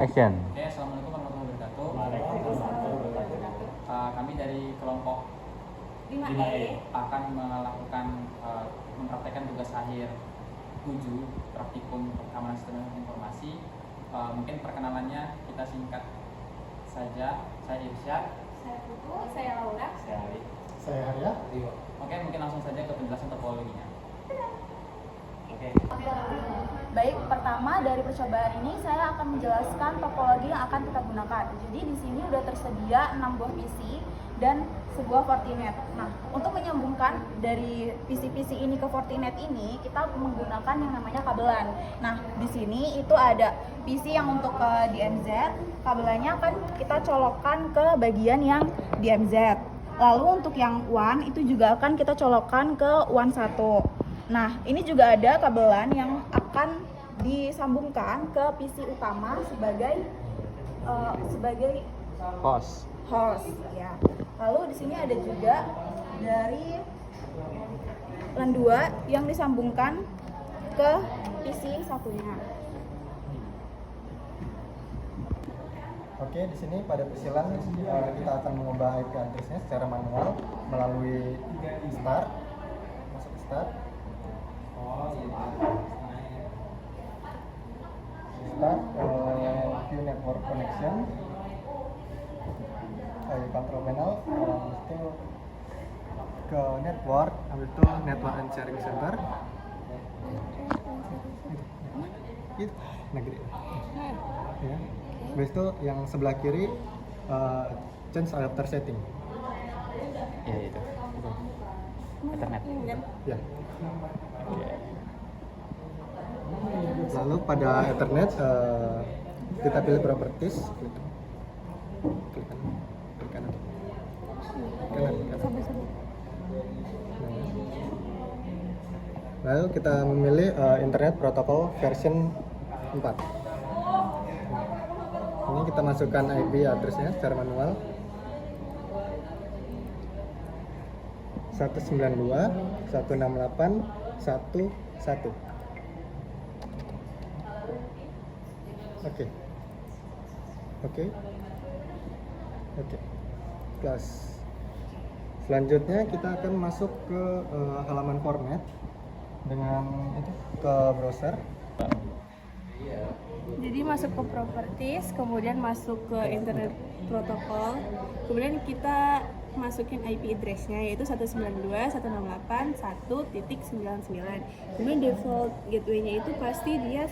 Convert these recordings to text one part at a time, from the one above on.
Action. Oke, assalamualaikum warahmatullahi wabarakatuh. Kami dari kelompok 5E akan melakukan mempraktekkan tugas akhir 7 praktikum keamanan sistem informasi. Mungkin perkenalannya kita singkat saja. Saya Irsyad. Saya Putu, saya Laura. Saya Ali. Saya Arya. Oke, mungkin langsung saja ke penjelasan topologinya. Oke. Baik, pertama dari percobaan ini saya akan menjelaskan topologi yang akan kita gunakan. Jadi di sini sudah tersedia 6 buah PC dan sebuah Fortinet. Nah, untuk menyambungkan dari PC-PC ini ke Fortinet ini, kita menggunakan yang namanya kabelan. Nah, di sini itu ada PC yang untuk ke DMZ, kabelannya akan kita colokkan ke bagian yang DMZ. Lalu untuk yang WAN itu juga akan kita colokkan ke WAN 1. Nah, ini juga ada kabelan yang akan disambungkan ke PC utama sebagai Host. ya. Lalu di sini ada juga dari LAN 2 yang disambungkan ke PC satunya. Oke, di sini pada persilan kita akan mengubah IP address-nya secara manual melalui start, masuk ke start, view network connection, control panel, itu ke network, habis itu network and sharing server, itu negeri. Ya. Habis itu yang sebelah kiri change adapter setting. Ya itu. Ethernet. Ya. Oke. Lalu pada Ethernet kita pilih properties, klik kanan. Lalu kita memilih Internet Protocol version 4. Ini kita masukkan IP address-nya secara manual. 192.168.1.1. Oke. Plus. Selanjutnya kita akan masuk ke halaman format dengan itu ke browser. Jadi masuk ke properties, kemudian masuk ke internet protokol, kemudian kita masukin IP address-nya yaitu 192.168.1.99. Kemudian default gateway-nya itu pasti dia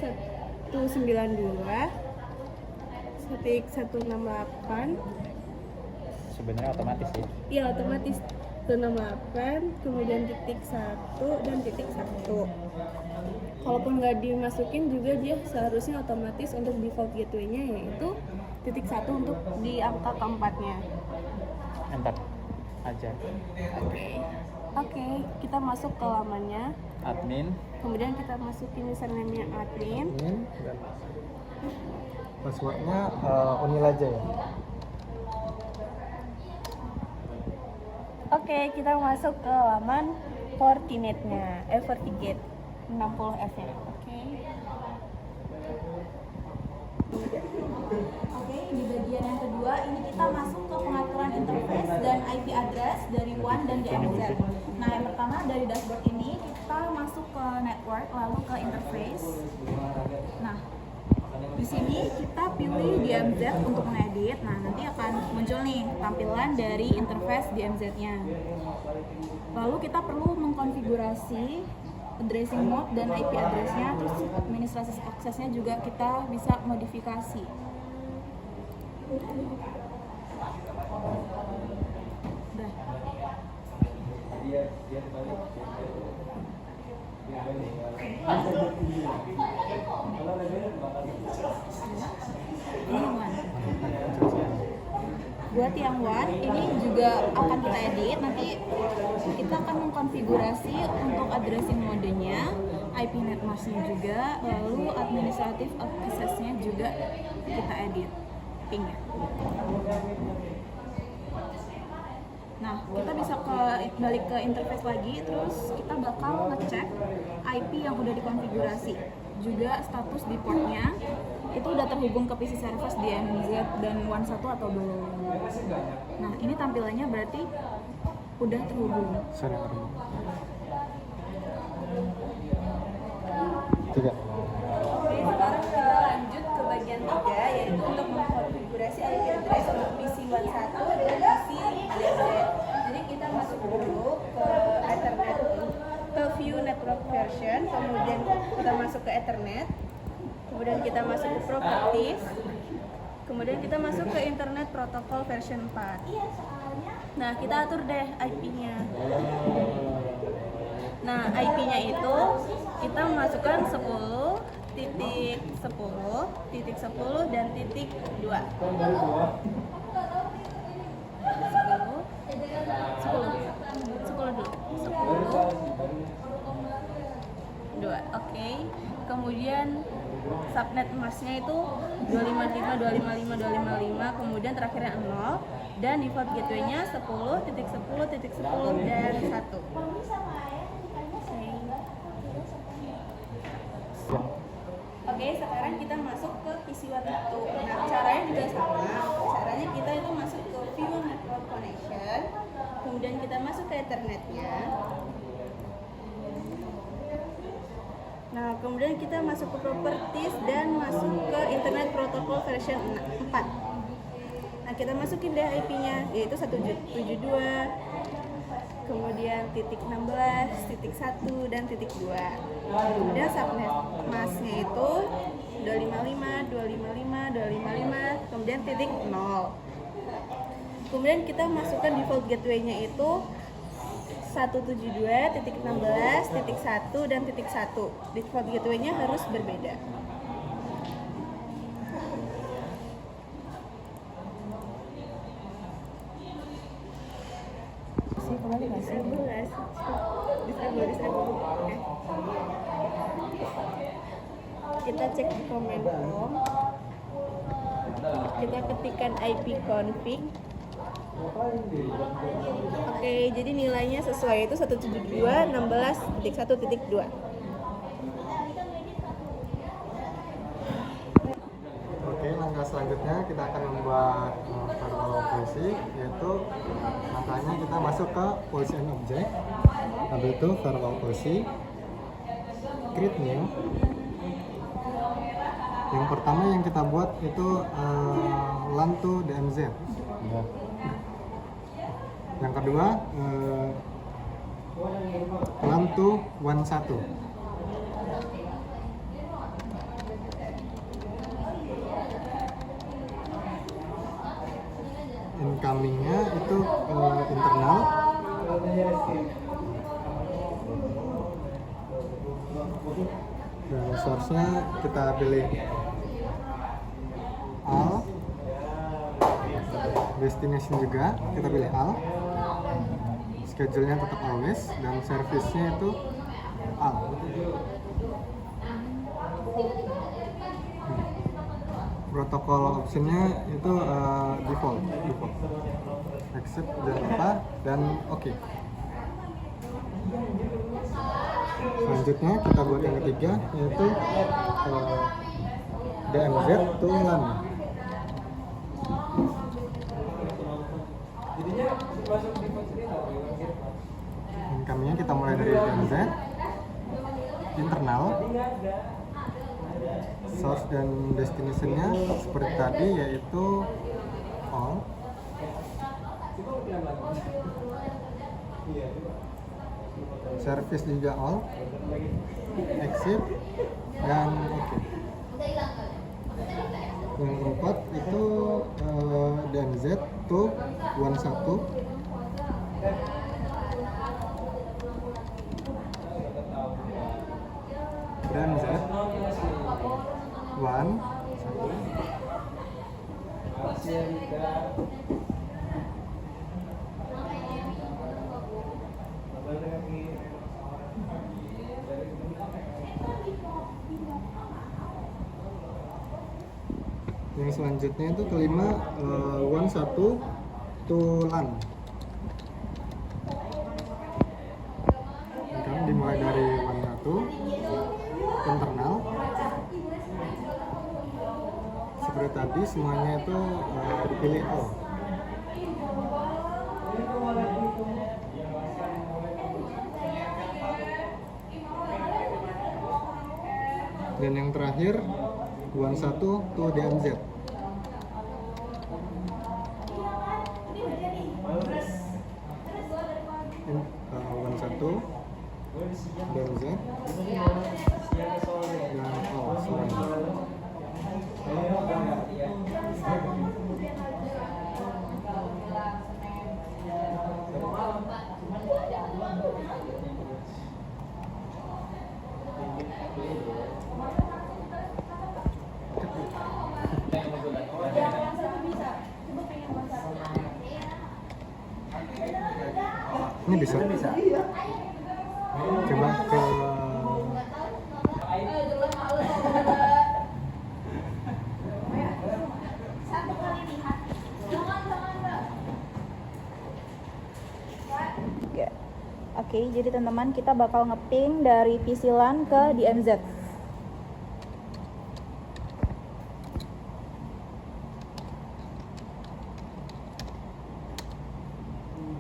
192.168. Sebenarnya otomatis ya. Iya, otomatis 168, kemudian titik 1 dan titik 1. Kalaupun nggak dimasukin juga dia seharusnya otomatis untuk default gateway-nya yaitu titik 1 untuk di angka keempatnya. Enter aja. Oke, kita masuk ke lamannya. Admin. Kemudian kita masukin username-nya admin. Dan passwordnya unil aja ya. Oke, kita masuk ke laman Fortinet-nya, FortiGate 60F-nya. Oke, di bagian yang kedua ini kita masuk ke pengaturan interface dan IP address dari WAN dan DMZ. Nah, yang pertama dari dashboard ini kita masuk ke network lalu ke interface. Nah, di sini kita pilih DMZ untuk mengedit. Nah, nanti akan muncul nih tampilan dari interface DMZ-nya. Lalu kita perlu mengkonfigurasi addressing mode dan IP address-nya, terus administrasi aksesnya juga kita bisa modifikasi. Udah. Ini WAN. Buat yang WAN ini juga akan kita edit. Nanti kita akan mengkonfigurasi untuk addressing modenya, IP net mask-nya juga, lalu administratif access-nya juga kita edit ping-nya. Nah, kita bisa balik ke interface lagi, terus kita bakal ngecek IP yang udah dikonfigurasi, juga status di portnya, itu udah terhubung ke PC service DMZ dan One1 atau belum. Nah, ini tampilannya berarti udah terhubung. Sudah terhubung. 3. Oke, sekarang kita lanjut ke bagian 3, yaitu untuk mengkonfigurasi IP address untuk PC One1 dan PC DMZ. Jadi kita masuk dulu ke Ethernet, ke view network version, kemudian kita masuk ke Ethernet, kemudian kita masuk ke properties, kemudian kita masuk ke Internet Protocol version 4. Nah, kita atur deh IP-nya. Nah, IP-nya itu kita masukkan 10.10.10 dan titik 2. 2. Oke. Kemudian subnet masknya itu 255.255.255, kemudian terakhirnya 0, dan default gateway-nya 10.10.10 dan 1. Oke, sekarang kita masuk ke PC One1. Nah, caranya juga sama. Caranya kita itu masuk ke view network connection, kemudian kita masuk ke Ethernet-nya. Nah, kemudian kita masuk ke properties dan masuk ke Internet Protocol version 4. Nah, kita masukin deh IP-nya, yaitu 172, kemudian titik 16, titik 1, dan titik 2. Kemudian subnet masknya itu 255, kemudian titik 0. Kemudian kita masukkan default gateway-nya itu 172.16.1 dan titik 1. Default gateway-nya harus berbeda. Kembali nggak sih? Disable. Oke. Kita cek di command prompt. Kita ketikkan ipconfig. Oke, jadi nilainya sesuai, itu 172.16.1.2. Oke, langkah selanjutnya kita akan membuat firewall policy, yaitu langkahnya kita masuk ke policy and object. Habis itu firewall policy, create new. Yang pertama yang kita buat itu LAN to DMZ. Ya. Yang kedua LAN to One1. Incomingnya itu internal. Dan source-nya kita pilih all. Destination juga kita pilih all. Schedule-nya tetap always, dan service-nya itu all. Protokol optionnya itu default. Accept jangan lupa, dan oke. Selanjutnya kita buat yang ketiga, yaitu DMZ to LAN. Incoming-nya kita mulai dari DMZ, internal, source dan destination-nya seperti tadi, yaitu all. Service juga all, accept, dan oke. Yang keempat itu DMZ to One1. DMZ One 1. Yang selanjutnya itu kelima One1 to LAN. Kan dimulai dari One1 internal, tadi semuanya itu dipilih all. Dan yang terakhir 1 to DMZ. One satu DMZ dan ini bisa coba ke Oke, jadi teman-teman kita bakal ngeping dari PC LAN ke DMZ.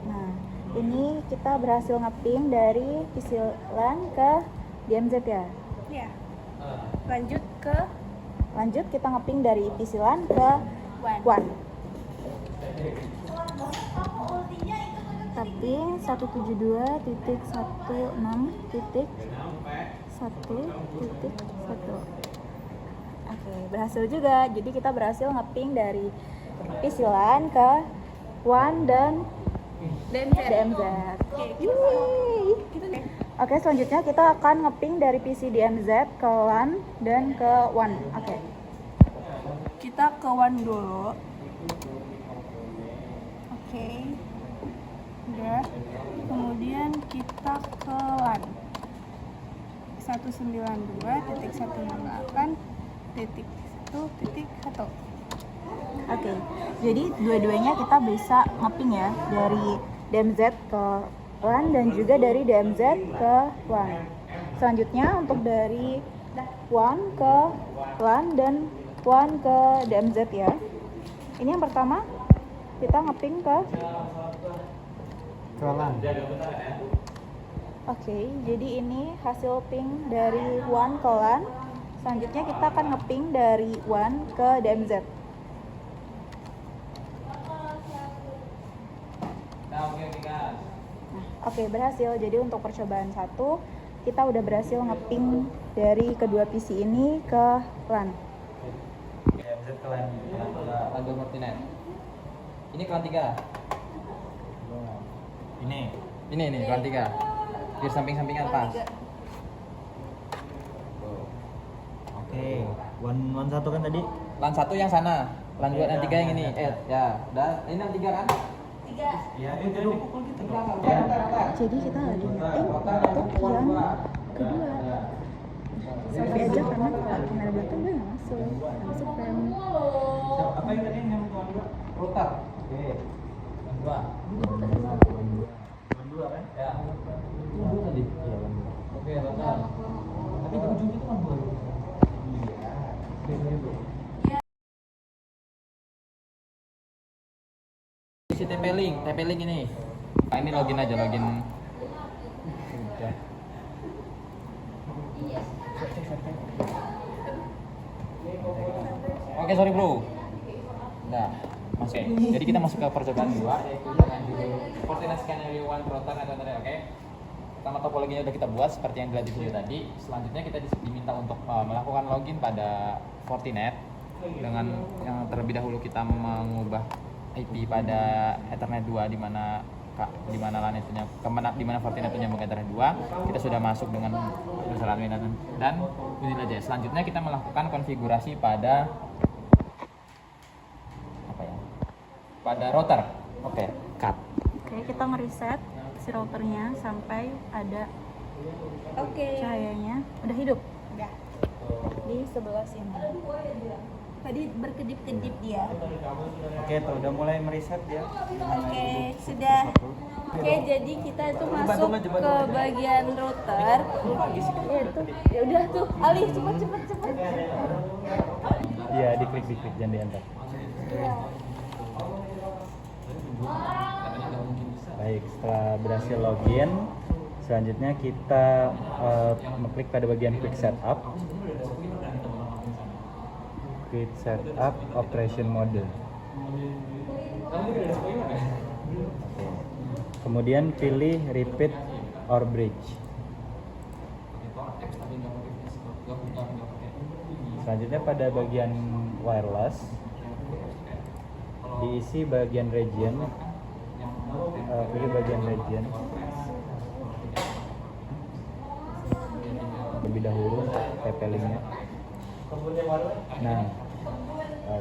Nah, ini kita berhasil ngeping dari PC LAN ke DMZ ya. Ya. Lanjut Kita ngeping dari PC LAN ke WAN. Tapi 172.16.1.1. Oke, berhasil juga. Jadi kita berhasil ngeping dari PC LAN ke WAN dan DMZ. Yeay. Oke, selanjutnya kita akan ngeping dari PC DMZ ke LAN dan ke WAN. Oke. kita ke WAN dulu. Oke. Udah. Kemudian kita ke LAN 192.168.1.1. Oke, jadi dua-duanya kita bisa ngeping ya, dari DMZ ke LAN dan juga dari DMZ ke WAN. Selanjutnya untuk dari WAN ke LAN dan WAN ke DMZ ya. Ini yang pertama kita ngeping ke LAN. Oke, jadi ini hasil ping dari WAN ke LAN. Selanjutnya kita akan ngeping dari WAN ke DMZ. Oke, berhasil. Jadi untuk percobaan 1 kita udah berhasil ngeping dari kedua PC ini ke LAN. DMZ ke LAN 2 Fortinet. Ini ke LAN 3. Ini LAN 3. Di samping-sampingan pas. Oke, one satu kan tadi? LAN 1 yang sana, LAN 2 LAN 3 yang ini. Ya, udah. Ini LAN 3 kan? Iya, itu dipukul gitu dong. Jadi kita lagi ngeping untuk yang kedua. Sampai aja karena kamera belakang gue nggak masuk frame. Apa yang tadi yang tuan dua? Router. Oke. LAN 2. Dua kan? Ya. Dua tadi. Iya, kan. Oke, router. Tapi di ujung itu kan dua. Iya. Isi TP-Link ini. Nah, ini login aja, login. Udah. Oke, sorry bro. Nah, masuk. Jadi kita masuk ke percobaan 2 yaitu dengan judul Fortinet Scenario 1 Router Network. Oke. Pertama topologinya udah kita buat seperti yang dilihat di video tadi. Selanjutnya kita diminta untuk melakukan login pada Fortinet dengan yang terlebih dahulu kita mengubah IP pada Ethernet 2 di mana LAN itu di mana Fortinet itu nyambung Ethernet 2. Kita sudah masuk dengan user admin dan ini aja. Selanjutnya kita melakukan konfigurasi pada pada router. Oke, cut. Oke, kita ngereset si routernya sampai ada cahayanya udah hidup. Udah. Di sebelah sini. Tadi berkedip-kedip dia. Oke, tuh udah mulai mereset ya. Oke, sudah. Oke, jadi kita itu masuk ke bagian router. Ya itu. Ya udah tuh, Ali cepet. Iya, diklik jangan di enter. Katanya nggak mungkin bisa. Baik, setelah berhasil login, selanjutnya kita mengklik pada bagian quick setup. Quick setup operation mode. Oke. Kemudian pilih repeat or bridge. Selanjutnya pada bagian wireless diisi bagian region. Pilih bagian region lebih dahulu untuk TP-Link-nya. Nah,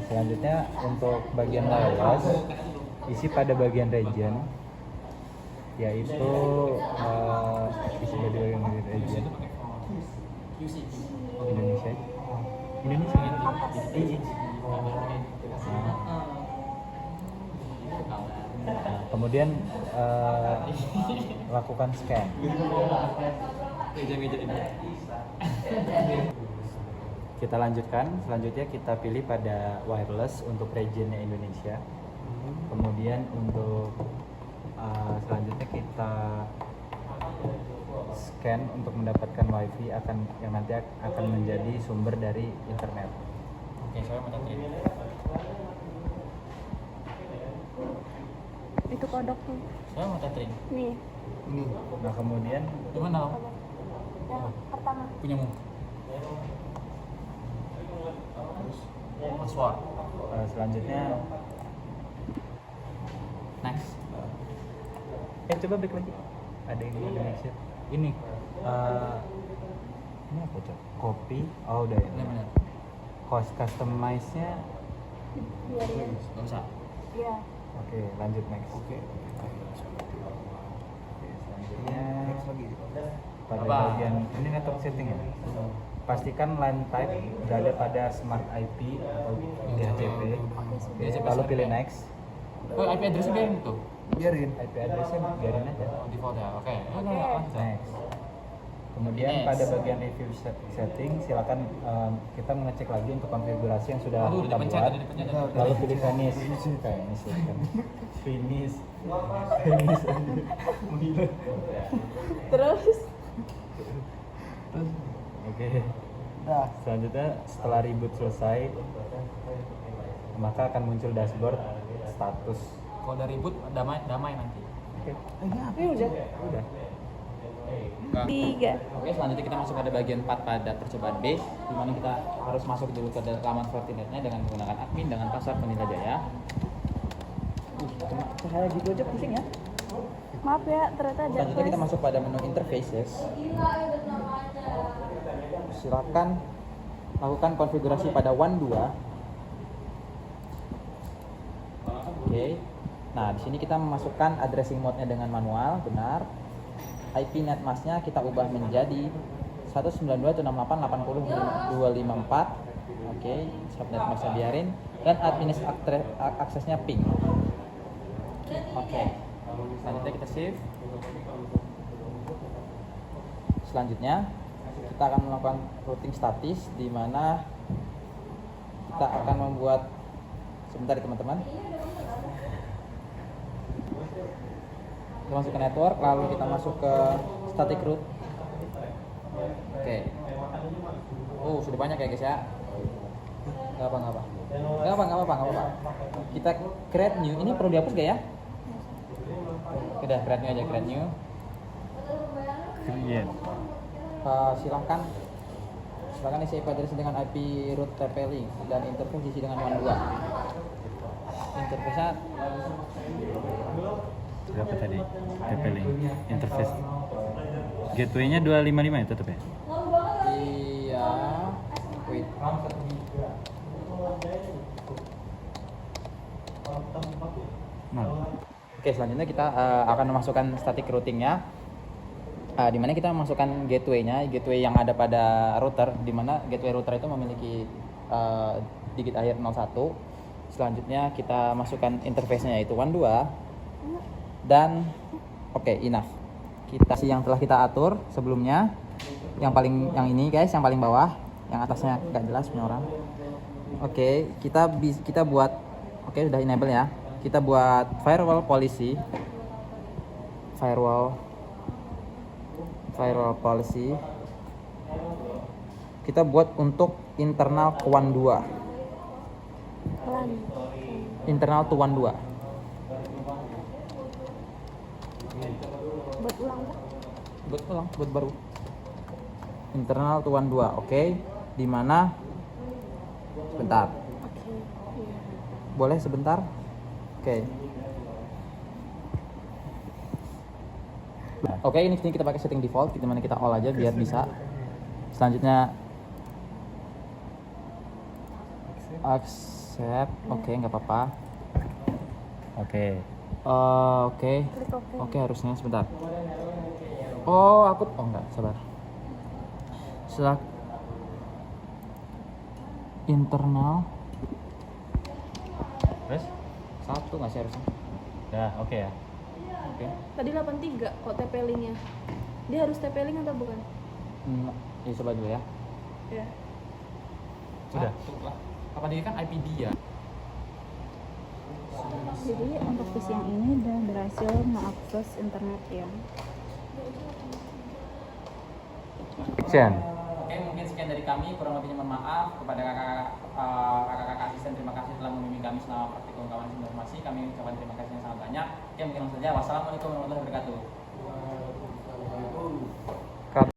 selanjutnya untuk bagian wireless isi pada bagian region, yaitu isi pada bagian region Indonesia. Kemudian lakukan scan. Kita lanjutkan, selanjutnya kita pilih pada wireless untuk regionnya Indonesia. Kemudian untuk selanjutnya kita scan untuk mendapatkan wifi yang nanti akan menjadi sumber dari internet. Oke, saya mau tanya. Itu kodok tuh. Saya mau tethering. Nih. Ini. Nah kemudian Gimana kamu? Yang pertama. Punyamu. Password. selanjutnya Next. coba balik lagi. Ada yang Indonesia. Ini ini apa tuh? Copy. Oh udah ya. Benar-benar. Customize-nya. Biarin. Gak usah. Iya. Oke, lanjut next. Oke, selanjutnya pada Apa? bagian ini network setting ya. Pastikan line type berada pada smart IP atau DHCP. DHCP Lalu server. pilih next. Oh, IP address-nya biarin tuh. Biarin. IP address-nya biarin aja. Oh, default ya. Oke. Lanjut. Next. Kemudian Next. pada bagian review setting silakan kita mengecek lagi untuk konfigurasi yang sudah Aduh, udah kita dipencet, buat. udah dipencet. Lalu pilih finish. Finish. Terus Oke. Selanjutnya setelah reboot selesai, maka akan muncul dashboard status. Kalau udah ribut damai nanti. Oke. ini udah Udah. 3. Oke, selanjutnya kita masuk pada bagian 4 pada percobaan B, di mana kita harus masuk dulu ke laman Fortinet-nya dengan menggunakan admin dengan password Penila Jaya. Cahaya gitu aja pusing ya. Maaf ya, ternyata ada Selanjutnya kita flash. masuk pada menu interfaces. Silakan lakukan konfigurasi pada WAN 2. Oke. Nah, di sini kita memasukkan addressing mode-nya dengan manual, benar. IP netmask-nya kita ubah menjadi 192.168.80.254. Oke, subnet netmask-nya biarin dan administrator aksesnya ping. Oke. Selanjutnya kita save. Selanjutnya kita akan melakukan routing statis di mana kita akan membuat sebentar ya teman-teman. Kita masuk ke network, lalu kita masuk ke static route. Oke. Oh, sudah banyak ya guys ya. Gak apa. Kita create new. Ini perlu dihapus gak ya? Udah, create new aja, create new. Create. Silahkan isi IP address dengan IP root TP-Link dan interface diisi dengan WAN 2. Interface-nya Berapa tadi? TP-Link interface. Gateway-nya 255 ya tetap ya? iya. Wait. Nah. Oke, selanjutnya kita akan memasukkan static routing-nya. Di mana kita memasukkan gateway-nya, gateway yang ada pada router, di mana gateway router itu memiliki digit akhir 01. Selanjutnya kita masukkan interface-nya yaitu WAN 2 dan oke, enough. Kita yang telah kita atur sebelumnya, yang ini guys, yang paling bawah, yang atasnya nggak jelas punya orang. Oke, kita buat, oke udah enable ya. Kita buat firewall policy. Firewall policy. Kita buat untuk internal to WAN 2. Lan. Internal to WAN 2. Buat ulang Pak. Buat baru. Internal to WAN 2. Oke. Di mana? Sebentar. Oke. Iya. Boleh sebentar? Oke. Oke, ini kita pakai setting default, dimana kita all aja biar bisa. Selanjutnya accept, oke nggak apa-apa. Oke. Oke, Klik oke. oke harusnya sebentar. Oh enggak, sabar. Selak internal Terus? satu nggak sih harusnya? Ya, oke ya. Oke. Tadi 83 kok TP linknya. Dia harus TP link atau bukan? Ya coba dulu ya. Ya. Sudah. Satu lah. Kapan ini kan IP dia. Jadi untuk PC yang ini udah berhasil mengakses internet ya. Chen. Oke, mungkin sekian dari kami. Kurang lebihnya mohon maaf kepada kakak-kakak asisten. Terima kasih telah membimbing kami selama praktikum kawan informasi. Kami ucapkan terima kasih yang sangat banyak. Oke, mungkin langsung saja. Wassalamualaikum warahmatullahi wabarakatuh.